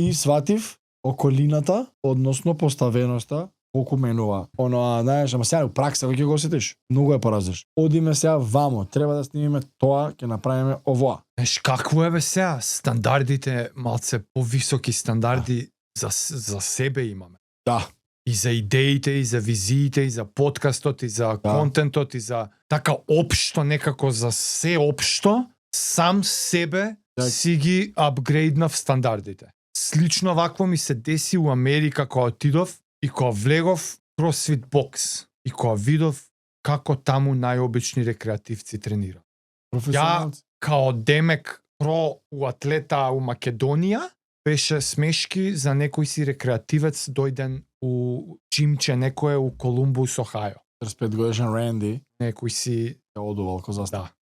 и сватив околината, односно поставеноста, колку менува. Оно, знаеш, ама сега у пракса кој ќе го осетиш, многу е поразлично. Одиме сега вамо, треба да снимиме тоа, ќе направиме овоа. Знаеш какво е бе сега? Стандардите, малце повисоки стандарди за себе имаме. Да. И за идеите, и за визиите, и за подкастот, и за контентот, и за така општо, некако за се општо, сам себе си ги апгрейднав стандардите. Слично вакво ми се деси у Америка кога отидов и кога влегов CrossFit Box и кога видов како таму најобични рекреативци тренираат. Ја као демек про у атлета у Македонија беше смешки за некој си рекреативец дојден у джимче некое у Колумбус, Охајо. 35 годишен Ренди некој си одувал ко застава. Да.